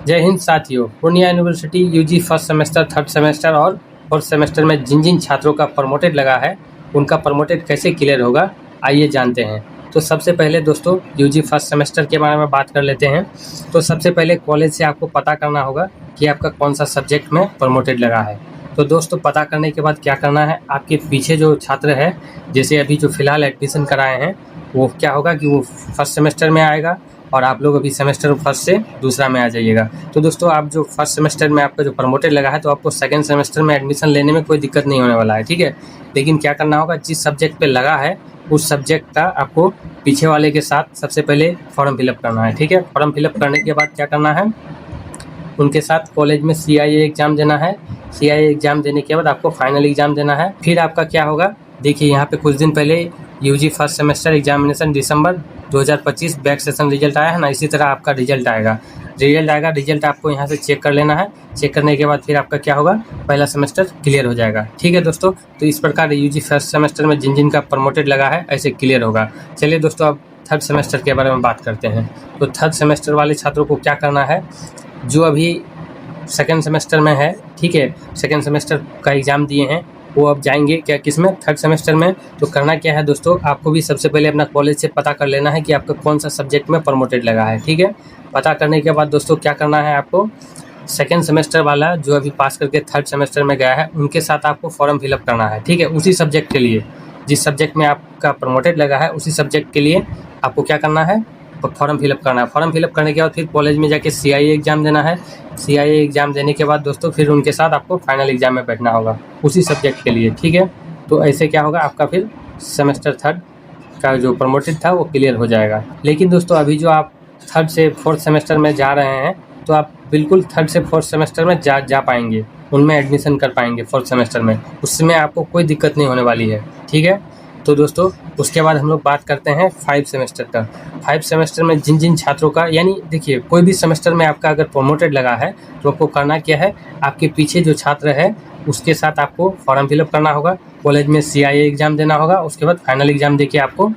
जय हिंद साथियों। Purnia university UG first semester, third semester और फोर्थ सेमेस्टर में जिन जिन छात्रों का प्रमोटेड लगा है उनका प्रमोटेड कैसे क्लियर होगा, आइए जानते हैं। तो सबसे पहले दोस्तों यूजी फर्स्ट सेमेस्टर के बारे में बात कर लेते हैं। तो सबसे पहले कॉलेज से आपको पता करना होगा कि आपका कौन सा सब्जेक्ट में प्रमोटेड लगा है। तो दोस्तों पता करने के बाद क्या करना है, आपके पीछे जो छात्र है, जैसे अभी जो फ़िलहाल एडमिशन कराए हैं, वो क्या होगा कि वो फर्स्ट सेमेस्टर में आएगा और आप लोग अभी सेमेस्टर फर्स्ट से दूसरा में आ जाइएगा। तो दोस्तों आप जो फर्स्ट सेमेस्टर में आपका जो प्रमोटेड लगा है, तो आपको सेकंड सेमेस्टर में एडमिशन लेने में कोई दिक्कत नहीं होने वाला है, ठीक है। लेकिन क्या करना होगा, जिस सब्जेक्ट पे लगा है उस सब्जेक्ट का आपको पीछे वाले के साथ सबसे पहले फॉर्म फिलअप करना है, ठीक है। फॉर्म फिलअप करने के बाद क्या करना है, उनके साथ कॉलेज में CIA एग्ज़ाम देना है। CIA एग्ज़ाम देने के बाद आपको फाइनल एग्ज़ाम देना है। फिर आपका क्या होगा, देखिए यहाँ पे कुछ दिन पहले यूजी फर्स्ट सेमेस्टर एग्जामिनेशन दिसंबर 2025 बैक सेशन रिजल्ट आया है ना, इसी तरह आपका रिजल्ट आएगा। रिजल्ट आपको यहाँ से चेक कर लेना है। चेक करने के बाद फिर आपका क्या होगा, पहला सेमेस्टर क्लियर हो जाएगा, ठीक है दोस्तों। तो इस प्रकार यूजी फर्स्ट सेमेस्टर में जिन जिन का प्रमोटेड लगा है ऐसे क्लियर होगा। चलिए दोस्तों अब थर्ड सेमेस्टर के बारे में बात करते हैं। तो थर्ड सेमेस्टर वाले छात्रों को क्या करना है, जो अभी सेकेंड सेमेस्टर में है, ठीक है, सेकेंड सेमेस्टर का एग्ज़ाम दिए हैं, वो अब जाएंगे क्या किसमें, थर्ड सेमेस्टर में। तो करना क्या है दोस्तों, आपको भी सबसे पहले अपना कॉलेज से पता कर लेना है कि आपका कौन सा सब्जेक्ट में प्रमोटेड लगा है, ठीक है। पता करने के बाद दोस्तों क्या करना है, आपको सेकेंड सेमेस्टर वाला जो अभी पास करके थर्ड सेमेस्टर में गया है उनके साथ आपको फॉर्म फिलअप करना है, ठीक है। उसी सब्जेक्ट के लिए, जिस सब्जेक्ट में आपका प्रमोटेड लगा है उसी सब्जेक्ट के लिए आपको क्या करना है, फॉर्म फिलअप करना है। फॉर्म फिलअप करने के बाद फिर कॉलेज में जाके CIA एग्ज़ाम देना है। CIA एग्ज़ाम देने के बाद दोस्तों फिर उनके साथ आपको फाइनल एग्ज़ाम में बैठना होगा उसी सब्जेक्ट के लिए, ठीक है। तो ऐसे क्या होगा, आपका फिर सेमेस्टर थर्ड का जो प्रमोटेड था वो क्लियर हो जाएगा। लेकिन दोस्तों अभी जो आप थर्ड से फोर्थ सेमेस्टर में जा रहे हैं, तो आप बिल्कुल थर्ड से फोर्थ सेमेस्टर में जा पाएंगे, उनमें एडमिशन कर पाएंगे फोर्थ सेमेस्टर में, उसमें आपको कोई दिक्कत नहीं होने वाली है, ठीक है। तो दोस्तों उसके बाद हम लोग बात करते हैं 5 सेमेस्टर का। 5 सेमेस्टर में जिन जिन छात्रों का, यानी देखिए कोई भी सेमेस्टर में आपका अगर प्रमोटेड लगा है तो आपको करना क्या है, आपके पीछे जो छात्र है उसके साथ आपको फॉर्म फिलअप करना होगा, कॉलेज में CIA एग्ज़ाम देना होगा, उसके बाद फाइनल एग्ज़ाम देके आपको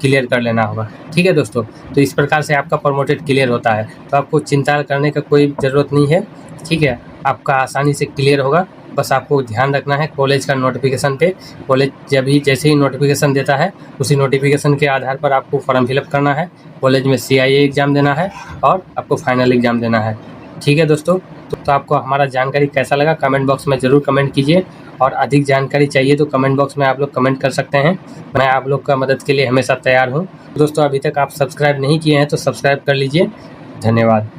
क्लियर कर लेना होगा, ठीक है दोस्तों। तो इस प्रकार से आपका प्रमोटेड क्लियर होता है, तो आपको चिंता करने का कोई ज़रूरत नहीं है, ठीक है। आपका आसानी से क्लियर होगा। बस आपको ध्यान रखना है कॉलेज का नोटिफिकेशन पे, कॉलेज जैसे ही नोटिफिकेशन देता है उसी नोटिफिकेशन के आधार पर आपको फॉर्म फिलअप करना है, कॉलेज में CIA एग्ज़ाम देना है और आपको फाइनल एग्ज़ाम देना है, ठीक है दोस्तों। तो आपको हमारा जानकारी कैसा लगा कमेंट बॉक्स में ज़रूर कमेंट कीजिए, और अधिक जानकारी चाहिए तो कमेंट बॉक्स में आप लोग कमेंट कर सकते हैं। मैं आप लोग का मदद के लिए हमेशा तैयार हूँ। दोस्तों अभी तक आप सब्सक्राइब नहीं किए हैं तो सब्सक्राइब कर लीजिए। धन्यवाद।